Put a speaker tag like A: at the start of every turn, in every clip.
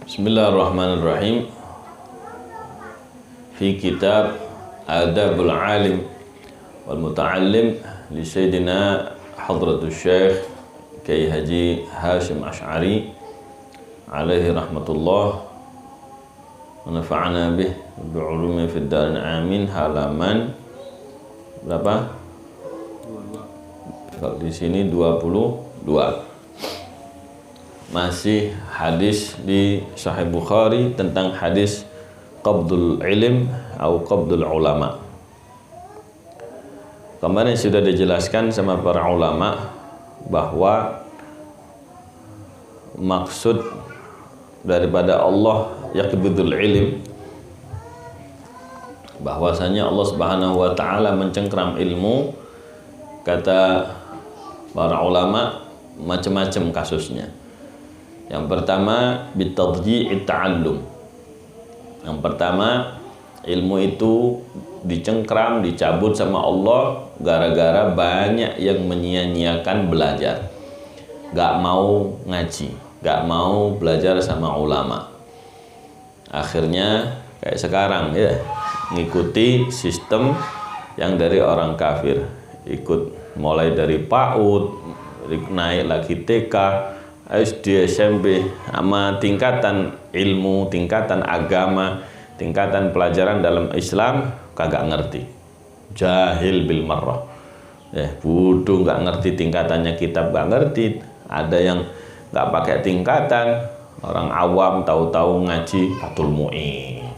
A: Bismillahirrahmanirrahim. Fi kitab Adabul Alim wal Muta'allim li Sayyidina Hadratul Syekh Kiai Haji Hashim Asy'ari alaihi rahmatullah wa nafa'ana bih bi'ulumi fid darin amin, halaman berapa? 22. Kalau di sini 22. Masih hadis di Sahih Bukhari tentang hadis qabdul ilm atau qabdul ulama. Kemarin sudah dijelaskan sama para ulama bahwa maksud daripada Allah yaqbidul ilm, bahwasanya Allah Subhanahu wa taala mencengkram ilmu. Kata para ulama macam-macam kasusnya. Yang pertama bitadji'it ta'allum. Yang pertama, ilmu itu dicengkram, dicabut sama Allah gara-gara banyak yang menyia-nyiakan belajar, gak mau ngaji, gak mau belajar sama ulama. Akhirnya kayak sekarang ya, ngikuti sistem yang dari orang kafir, ikut mulai dari PAUD, naik lagi TK, SD, SMP, sama tingkatan ilmu, tingkatan agama, tingkatan pelajaran dalam Islam kagak ngerti, jahil bil marrah, bodoh, nggak ngerti tingkatannya kitab, nggak ngerti. Ada yang nggak pakai tingkatan, orang awam tahu-tahu ngaji Fathul Mu'in.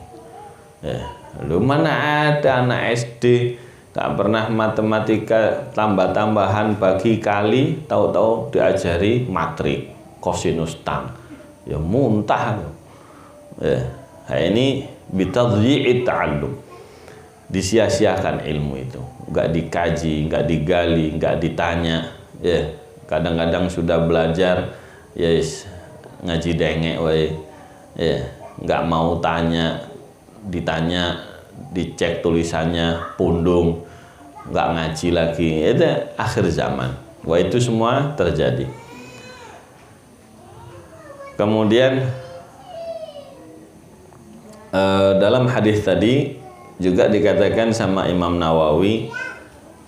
A: Lu mana ada anak SD nggak pernah matematika tambah-tambahan bagi kali, tahu-tahu diajari matrik kosinus tan, ya muntah. Nah ini bitadji'it ta'allum, disia-siakan ilmu itu, nggak dikaji, nggak digali, nggak ditanya. Kadang-kadang sudah belajar, ngaji dengek, nggak mau tanya, ditanya, dicek tulisannya pundung, nggak ngaji lagi. Itu akhir zaman. Wah, itu semua terjadi. Kemudian dalam hadis tadi juga dikatakan sama Imam Nawawi,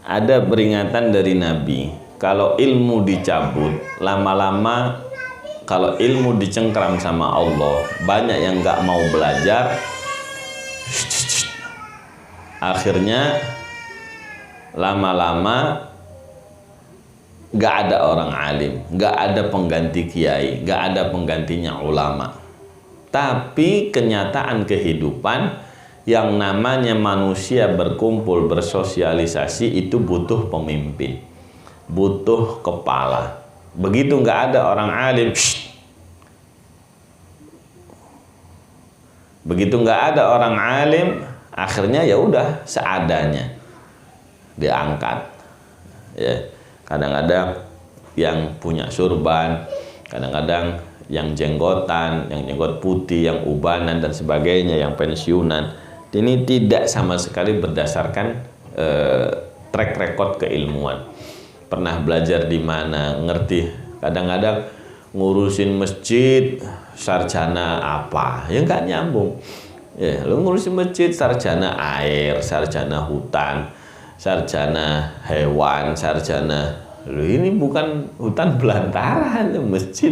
A: ada peringatan dari Nabi, kalau ilmu dicabut lama-lama, kalau ilmu dicengkram sama Allah, banyak yang nggak mau belajar, akhirnya lama-lama gak ada orang alim, gak ada pengganti kiai, gak ada penggantinya ulama. Tapi kenyataan kehidupan yang namanya manusia berkumpul, bersosialisasi, itu butuh pemimpin, butuh kepala. Begitu gak ada orang alim, begitu gak ada orang alim, akhirnya ya udah seadanya diangkat. Kadang-kadang yang punya surban, kadang-kadang yang jenggotan, yang jenggot putih, yang ubanan dan sebagainya, yang pensiunan. Ini tidak sama sekali berdasarkan track record keilmuan. Pernah belajar di mana, ngerti. Kadang-kadang ngurusin masjid, sarjana apa, ya nggak nyambung. Lu ngurusin masjid, sarjana air, sarjana hutan, sarjana hewan, sarjana, ini bukan hutan belantara, itu masjid.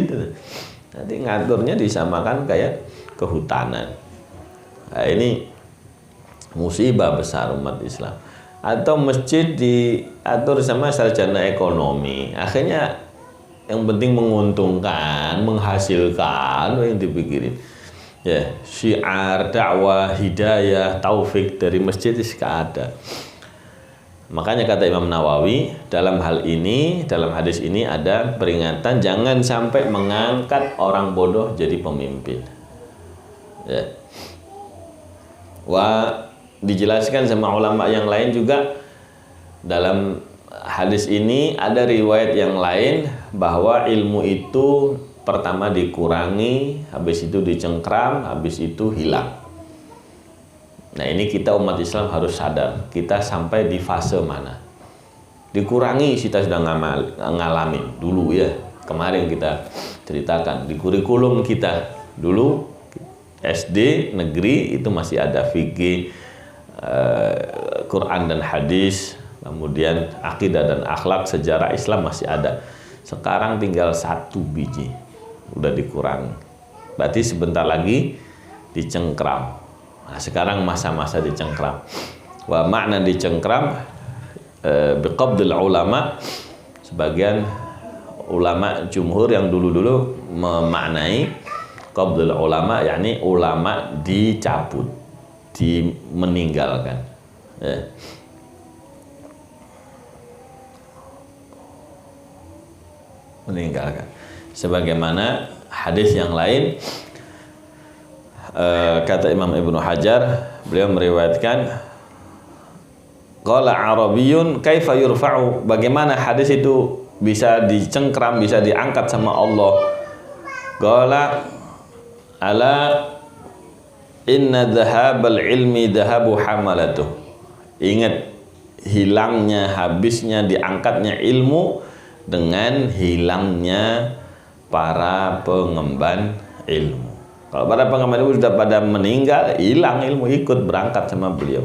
A: Nanti ngaturnya disamakan kayak kehutanan. Nah, ini musibah besar umat Islam. Atau masjid diatur sama sarjana ekonomi, akhirnya yang penting menguntungkan, menghasilkan, yang dipikirin. Syiar, dakwah, hidayah, taufik dari masjid itu ada. Makanya kata Imam Nawawi, dalam hal ini, dalam hadis ini ada peringatan jangan sampai mengangkat orang bodoh jadi pemimpin. Wah, dijelaskan sama ulama yang lain juga, dalam hadis ini ada riwayat yang lain bahwa ilmu itu pertama dikurangi, habis itu dicengkram, habis itu hilang. Nah, ini kita umat Islam harus sadar, kita sampai di fase mana. Dikurangi kita sudah ngalamin dulu ya. Kemarin kita ceritakan di kurikulum kita dulu SD negeri itu masih ada fikih, Quran dan hadis, kemudian akidah dan akhlak, sejarah Islam masih ada. Sekarang tinggal 1 biji, udah dikurangi. Berarti sebentar lagi dicengkram. Nah, sekarang masa-masa dicengkram. Wa makna dicengkram biqabdil ulama, sebagian ulama jumhur yang dulu-dulu memaknai qabdul ulama, yakni ulama dicabut, meninggalkan. Ya. Meninggalkan. Sebagaimana hadis yang lain, kata Imam Ibnu Hajar, beliau meriwayatkan, qala Arabiyyun kaifa yurfa'u, bagaimana hadis itu bisa dicengkram, bisa diangkat sama Allah. Qala ala inna dhahabal ilmi dhahabu hamalatuh. Ingat, hilangnya, habisnya, diangkatnya ilmu dengan hilangnya para pengemban ilmu. Kalau para pengemban ilmu sudah pada meninggal, hilang ilmu, ikut berangkat sama beliau.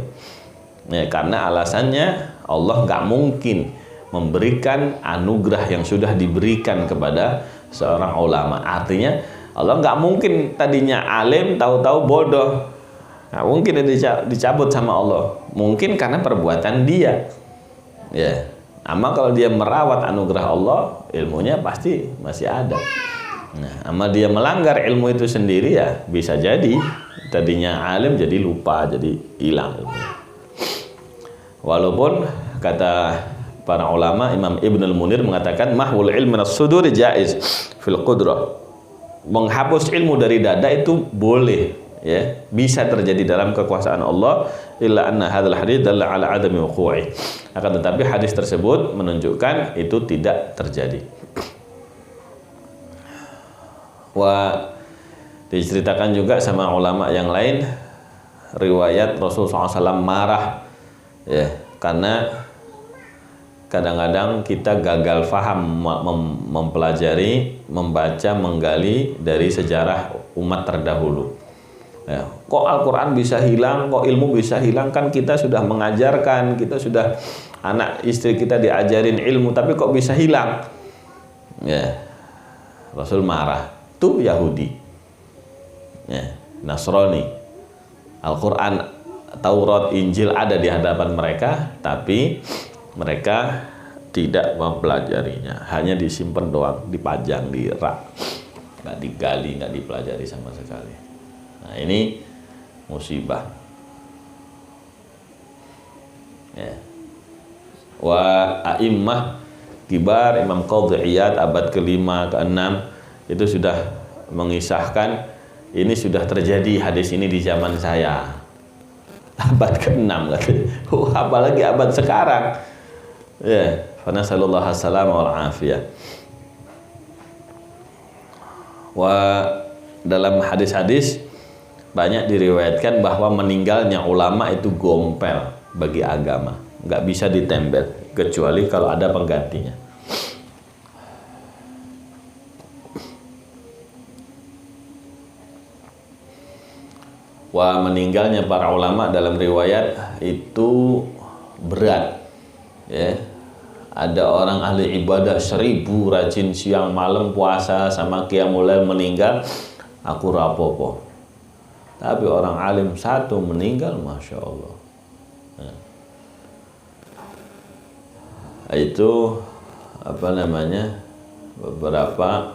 A: Ya, karena alasannya Allah nggak mungkin memberikan anugerah yang sudah diberikan kepada seorang ulama. Artinya Allah nggak mungkin tadinya alim tahu-tahu bodoh. Nggak mungkin dicabut sama Allah. Mungkin karena perbuatan dia. Ya. Ama kalau dia merawat anugerah Allah, ilmunya pasti masih ada. Nah, ama dia melanggar ilmu itu sendiri, ya bisa jadi tadinya alim jadi lupa, jadi hilang ilmunya. Walaupun kata para ulama, Imam Ibnul Munir mengatakan mahwul ilmi minas suduri jaiz fil qudrah. Menghapus ilmu dari dada itu boleh, ya, bisa terjadi dalam kekuasaan Allah, illa anna hadzal hadits dalla ala adami wuqu'i. Akan tetapi hadis tersebut menunjukkan itu tidak terjadi. Diceritakan juga sama ulama yang lain, riwayat Rasulullah SAW marah, ya, karena kadang-kadang kita gagal faham mempelajari, membaca, menggali dari sejarah umat terdahulu. Ya, kok Al-Quran bisa hilang, kok ilmu bisa hilang, kan kita sudah mengajarkan, kita sudah, anak istri kita diajarin ilmu, tapi kok bisa hilang? Ya, Rasul marah. Itu Yahudi, ya, Nasrani. Al-Quran, Taurat, Injil ada di hadapan mereka, tapi mereka tidak mempelajarinya, hanya disimpan doang, dipajang di rak, nggak digali, nggak dipelajari sama sekali. Nah, ini musibah. Ya. Wa a'immah kibar, Imam Qadhi Iyad abad ke-5, ke-6 itu sudah mengisahkan, ini sudah terjadi hadis ini di zaman saya, abad ke-6 katanya. Apalagi abad sekarang. Ya, fa nasallallahu alaihi wal afiyah. Wa dalam hadis-hadis banyak diriwayatkan bahwa meninggalnya ulama itu gompel bagi agama, nggak bisa ditempel kecuali kalau ada penggantinya. Wah, meninggalnya para ulama dalam riwayat itu berat, ya. Ada orang ahli ibadah 1000 rajin siang malam puasa sama qiyamul lail meninggal, aku rapopo. Tapi orang alim 1 meninggal, masya Allah. Nah, itu apa namanya, beberapa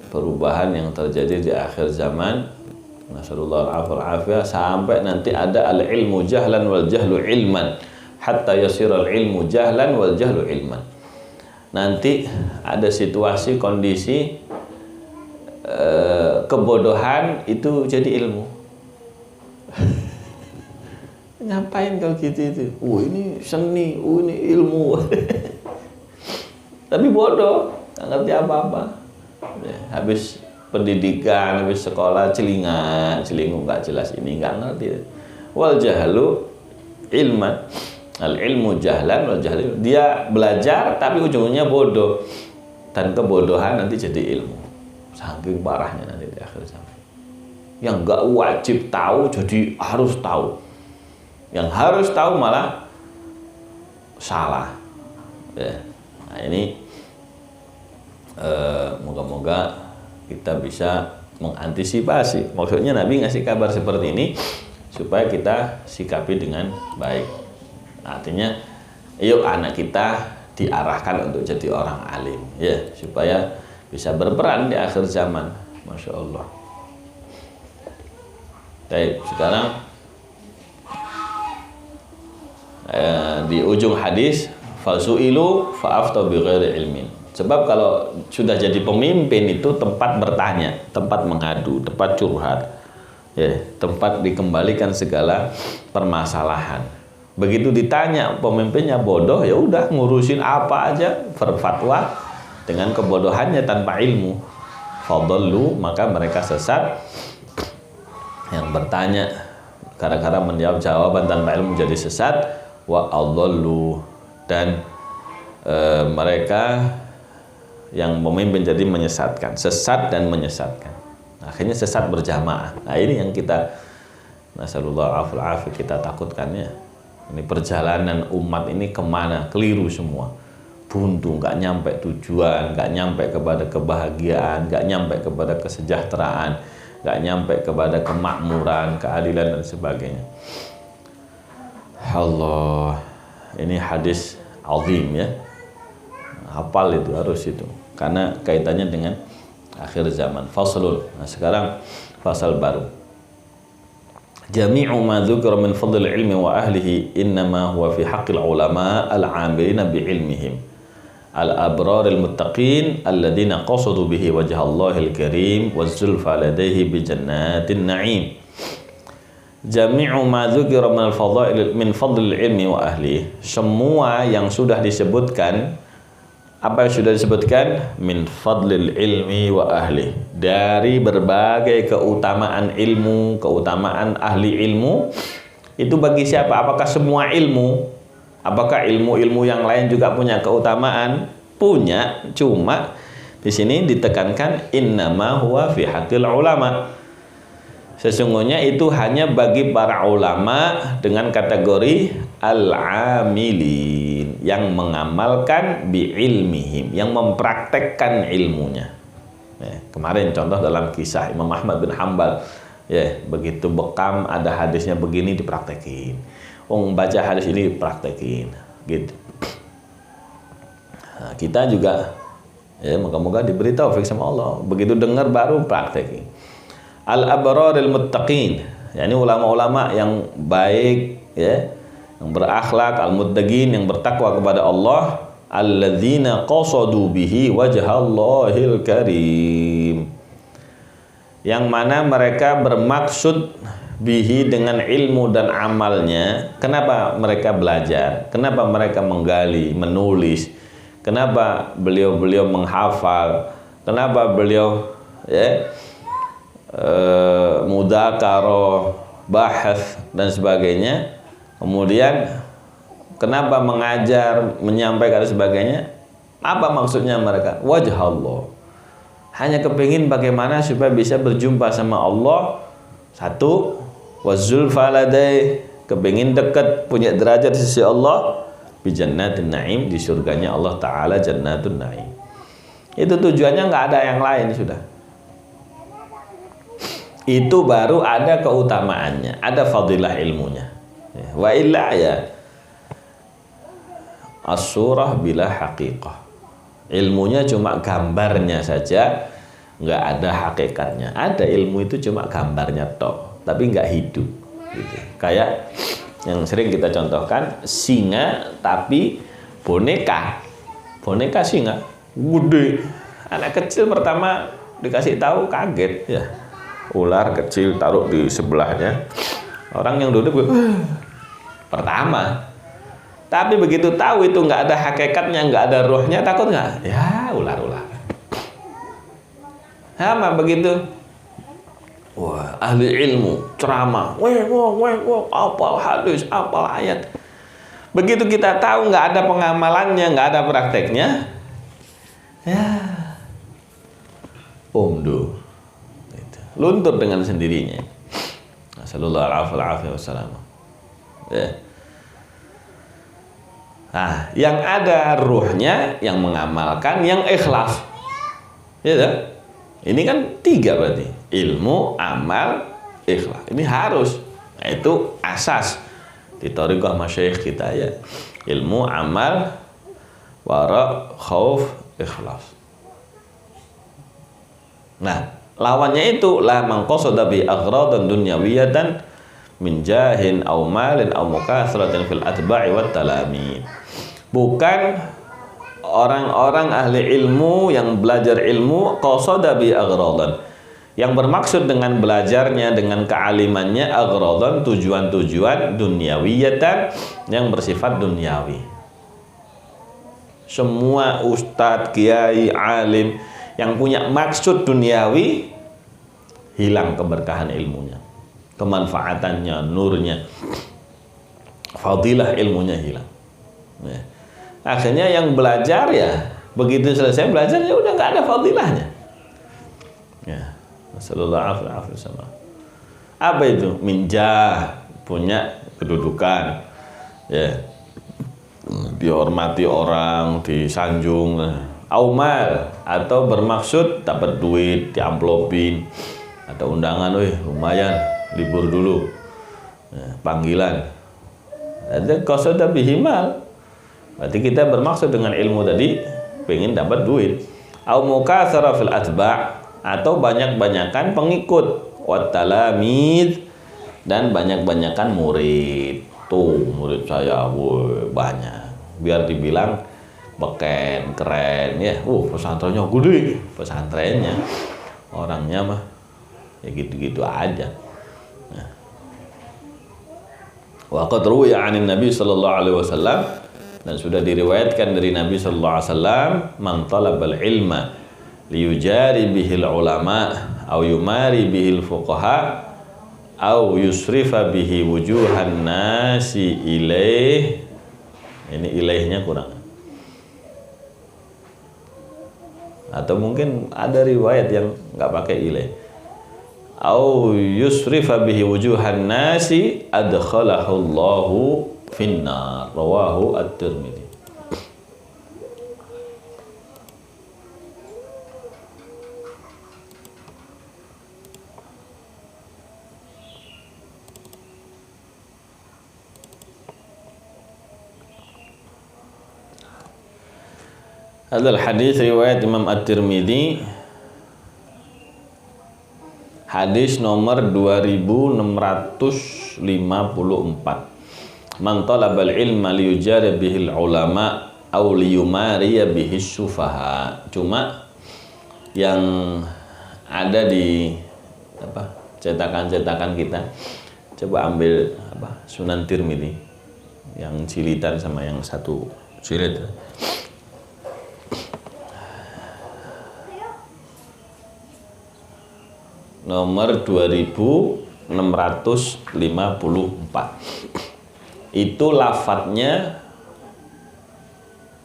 A: perubahan yang terjadi di akhir zaman. Nasallallahu alaihi wasallam, sampai nanti ada al-ilmu jahlan wal jahlu ilman, hatta yasiral ilmu jahlan wal jahlu ilman. Nanti ada situasi, kondisi kebodohan itu jadi ilmu. Ngapain kalau gitu itu? Ini seni, ini ilmu. Tapi bodoh, nggak ngerti apa-apa. Ya, habis pendidikan, habis sekolah celingu nggak jelas, ini nggak ngerti. Wal jahlu ilman, al ilmu jahlan wal jahlu, dia belajar tapi ujungnya bodoh, dan kebodohan nanti jadi ilmu. Saking parahnya nanti di akhir zaman. Yang nggak wajib tahu jadi harus tahu. Yang harus tahu malah salah. Ya. Nah ini moga-moga kita bisa mengantisipasi. Maksudnya Nabi ngasih kabar seperti ini supaya kita sikapi dengan baik. Artinya, yuk anak kita diarahkan untuk jadi orang alim, ya, supaya bisa berperan di akhir zaman. Masya Allah. Baik, sekarang di ujung hadis, fasu'ilu fa'aftu bighairi ilmin. Sebab kalau sudah jadi pemimpin itu tempat bertanya, tempat mengadu, tempat curhat, ya, tempat dikembalikan segala permasalahan. Begitu ditanya pemimpinnya bodoh, ya udah ngurusin apa aja, berfatwa dengan kebodohannya tanpa ilmu. Fadallu, maka mereka sesat. Yang bertanya gara-gara menjawab jawaban tanpa ilmu jadi sesat. Wa adallu, dan mereka yang memimpin jadi menyesatkan, sesat dan menyesatkan. Akhirnya sesat berjamaah. Nah ini yang kita, nasallallahu alaihi kita takutkan ya. Ini perjalanan umat ini kemana? Keliru semua. Buntu, nggak nyampe tujuan, nggak nyampe kepada kebahagiaan, nggak nyampe kepada kesejahteraan, nggak nyampe kepada kemakmuran, keadilan dan sebagainya. Allah, ini hadis azim ya. Hafal itu, harus itu, karena kaitannya dengan akhir zaman. Faslun. Nah sekarang fasal baru. Jami'u ma dzukira min fadl ilmi wa ahlihi innama huwa fi haqqil ulama al-'amilina bi ilmihim al-abrar al-muttaqin alladhina qasadu bihi wajha Allahil karim waz-zulfa ladaihi bi jannatin na'im. Jami'u ma dzukira min fadl ilmi wa ahlihi, semua yang sudah disebutkan. Apa yang sudah disebutkan? Min fadlil ilmi wa ahli, dari berbagai keutamaan ilmu, keutamaan ahli ilmu. Itu bagi siapa? Apakah semua ilmu? Apakah ilmu-ilmu yang lain juga punya keutamaan? Punya, cuma di sini ditekankan innama huwa fi haqqil ulama. Sesungguhnya itu hanya bagi para ulama dengan kategori al-amilin, yang mengamalkan bi ilmihim, yang mempraktekkan ilmunya. Ya, kemarin contoh dalam kisah Imam Ahmad bin Hanbal, ya, begitu bekam ada hadisnya begini dipraktekin. Baca hadis ini dipraktekin, gitu. Nah, kita juga ya moga-moga diberi taufik sama Allah. Begitu dengar baru praktekin. Al-abraril muttaqin, yakni ulama-ulama yang baik ya, yang berakhlak, al-muttaqin, yang bertakwa kepada Allah, alladzina qasadu bihi wajhallahil karim, yang mana mereka bermaksud bihi dengan ilmu dan amalnya. Kenapa mereka belajar? Kenapa mereka menggali, menulis? Kenapa beliau-beliau menghafal? Kenapa beliau ya mudzakarah, bahas dan sebagainya? Kemudian kenapa mengajar, menyampaikan dan sebagainya? Apa maksudnya mereka? Wajah Allah, hanya kepingin bagaimana supaya bisa berjumpa sama Allah. Satu, wazulfa ladai, kepingin dekat, punya derajat di sisi Allah, bi jannatin na'im, di surganya Allah Ta'ala, jannatun na'im. Itu tujuannya, nggak ada yang lain sudah. Itu baru ada keutamaannya, ada fadilah ilmunya. Wa illa ya as-surah bila haqiqah, ilmunya cuma gambarnya saja, nggak ada hakikatnya. Ada ilmu itu cuma gambarnya tok, tapi nggak hidup gitu. Kayak yang sering kita contohkan, singa tapi boneka singa gede. Anak kecil pertama dikasih tahu kaget ya, ular kecil taruh di sebelahnya, orang yang duduk pertama. Tapi begitu tahu itu nggak ada hakikatnya, nggak ada rohnya, takut nggak? Ya ular-ular. Sama begitu. Wah, ahli ilmu ceramah, apal hadis, apal ayat. Begitu kita tahu nggak ada pengamalannya, nggak ada prakteknya, ya omdo. luntur dengan sendirinya. Sallallahu alaihi wasallam. Ya. Nah, yang ada ruhnya, yang mengamalkan, yang ikhlas. Ya kan? Ini kan 3 berarti. Ilmu, amal, ikhlas. Ini harus. Nah, itu asas di thariqah masyayikh kita ya. Ilmu, amal, wara, khauf, ikhlas. Nah, lawannya itu la man qasada bi aghradan dunyawiyatan min jahin aw malin aw mukatsaratin fil atba'i wat talami. Bukan orang-orang ahli ilmu yang belajar ilmu qasada bi aghradan, yang bermaksud dengan belajarnya, dengan kealimannya, aghradan, tujuan-tujuan dunyawiyatan, yang bersifat duniawi. Semua ustadz, kiai, alim yang punya maksud duniawi, hilang keberkahan ilmunya, kemanfaatannya, nurnya, fadilah ilmunya hilang. Ya. Akhirnya yang belajar ya, begitu selesai belajar ya udah nggak ada fadilahnya. Ya, sallallahu alaihi wasallam. Apa itu? Minjah, punya kedudukan, ya, dihormati orang, disanjung. Aumal, atau bermaksud dapat duit, diamplopin, atau undangan, lumayan, libur dulu, ya, panggilan. Ada qasada bihimal. Berarti kita bermaksud dengan ilmu tadi pengen dapat duit. Au mukatsara fil atba', atau banyak-banyakan pengikut, wat talamid, dan banyak-banyakan murid. Tuh murid saya banyak, biar dibilang beken, keren ya. Pesantrennya gede, pesantrennya orangnya mah ya gitu-gitu aja. Nah. Wa qad ruwiya 'anin Nabi sallallahu alaihi wasallam, dan sudah diriwayatkan dari Nabi sallallahu alaihi wasallam, man talabal ilma liyujari bihil ulama au yumari bihil fuqaha au yusrifa bihi wujuhan nasi ilaih. Ini ilaihnya kurang, atau mungkin ada riwayat yang nggak pakai ilaih. Au yusrifa bihi wujuhan nasi adkhalahu Allahu finnar, rawahu at-Tirmidzi. Hadal hadis riwayat Imam At-Tirmidzi, hadis nomor 2654. Man talabal ilma liyujari bihil ulama aw liyumariya bihis sufaha. Cuma yang ada di cetakan-cetakan kita, coba ambil Sunan Tirmidzi yang jilidan sama yang satu jilid. Nomor 2654. Itu lafadznya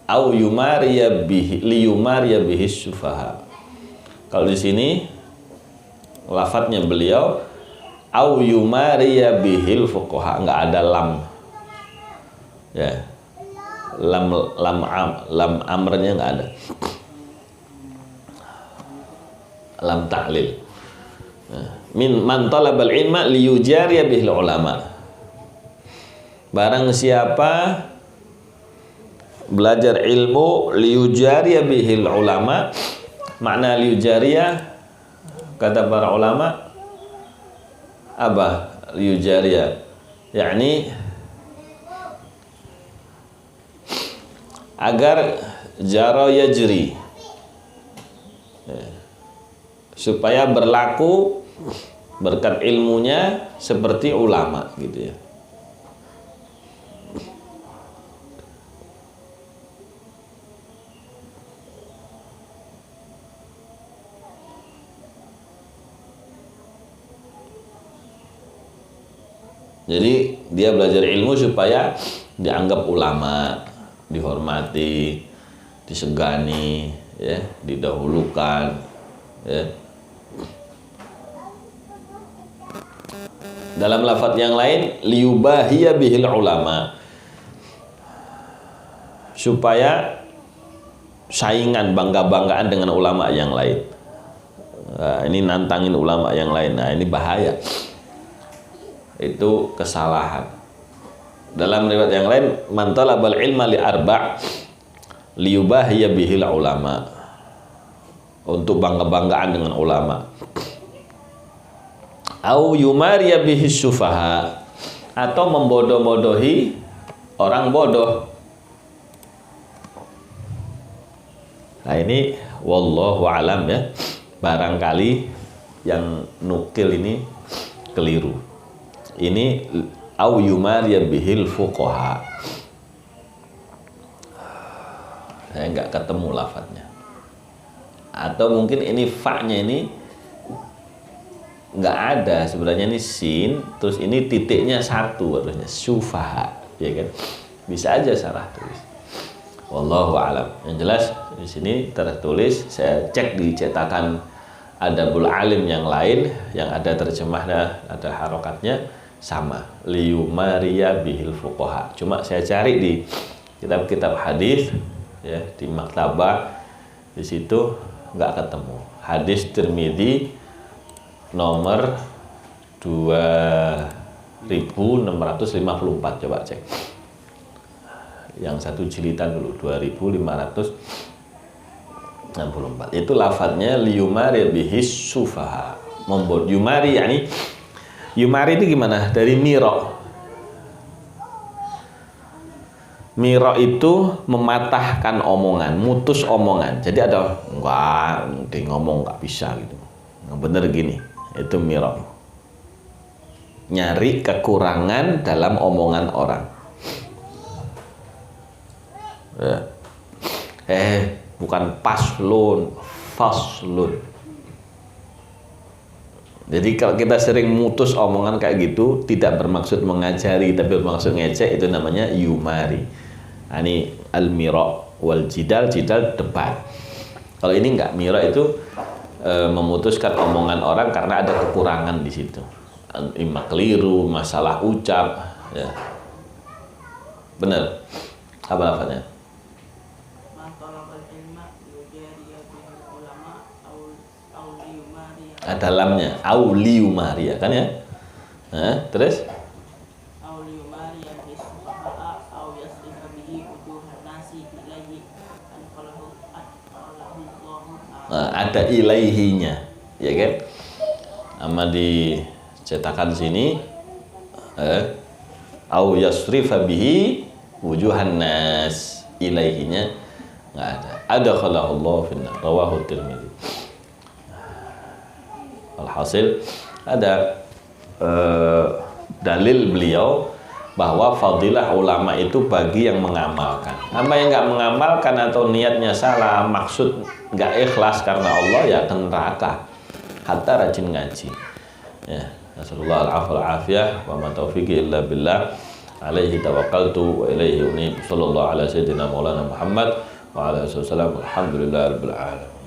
A: au yumariya bihi liyumariya bihis sufaha. Kalau di sini lafadznya beliau au yumariya bihil fuqaha, enggak ada lam. Ya. Lam amrnya enggak ada. Lam ta'lil. Min man talabal ilma liyujariya bihil ulama. Barang siapa belajar ilmu liyujariya bihil ulama, makna liyujariya kata para ulama apa? Liyujariya yakni agar jara yajri, supaya berlaku berkat ilmunya seperti ulama gitu ya. Jadi dia belajar ilmu supaya dianggap ulama, dihormati, disegani, ya, didahulukan, ya. Dalam lafaz yang lain, liyubahiya bihil ulama, supaya saingan, bangga-banggaan dengan ulama yang lain. Nah, ini nantangin ulama yang lain. Nah, ini bahaya. Itu kesalahan. Dalam riwayat yang lain, man talabal ilma li arba' liyubahiya bihil ulama, untuk bangga-banggaan dengan ulama. Au yumariya bihis sufaha, atau membodoh-bodohi orang bodoh. Nah, ini wallahu alam ya. Barangkali yang nukil ini keliru. Ini au yumariya bihil fuqaha. Saya nggak ketemu lafadznya. Atau mungkin ini fa-nya ini nggak ada, sebenarnya ini sin, terus ini titiknya satu, harusnya sufaha, ya kan? Bisa aja salah tulis. Wallahu alam. Yang jelas di sini tertulis, saya cek di cetakan Adabul Alim yang lain, yang ada terjemahnya, ada harokatnya sama, liyumariya bihil fuqaha. Cuma saya cari di kitab-kitab hadis, ya, di maktabah, di situ nggak ketemu. Hadis Tirmidzi nomor 2654, coba cek. Yang satu jilidan dulu, 2564. Itu lafadznya liyumari bihis sufaha. Yumari, yakni yumari itu gimana? Dari miro. Miro itu mematahkan omongan, mutus omongan. Jadi ada enggak, dia ngomong nggak bisa gitu. Bener gini, itu miro. Nyari kekurangan dalam omongan orang. Bukan paslun, faslun. Jadi kalau kita sering mutus omongan kayak gitu, tidak bermaksud mengajari tapi bermaksud ngecek, itu namanya yumari. Nah, ini al-miro wal jidal, jidal debat. Kalau ini enggak, miro itu memutuskan omongan orang karena ada kekurangan di situ. Imma keliru, masalah ucap, ya. Benar. Apa lafadznya? Dalamnya auliu maria kan ya. Nah, terus ada ilaihinya, ya kan? Sama di cetakan sini au yasrifa bihi wujuhan nas, ilaihinya nggak ada. Adakhalahullahu finnar, rawahu Tirmidzi. Alhasil ada dalil beliau bahwa fadilah ulama itu bagi yang mengamalkan. Apa yang nggak mengamalkan atau niatnya salah, maksud nggak ikhlas karena Allah, ya akan neraka. Hatta rajin ngaji. Ya, nasallallahu alaihi afiyah wa ma taufiqi illa billah. Alaihi tawakkaltu wa ilaihi unib. Sallallahu ala sayyidina maulana Muhammad wa ala alihi wasallam. Alhamdulillahirabbil alamin.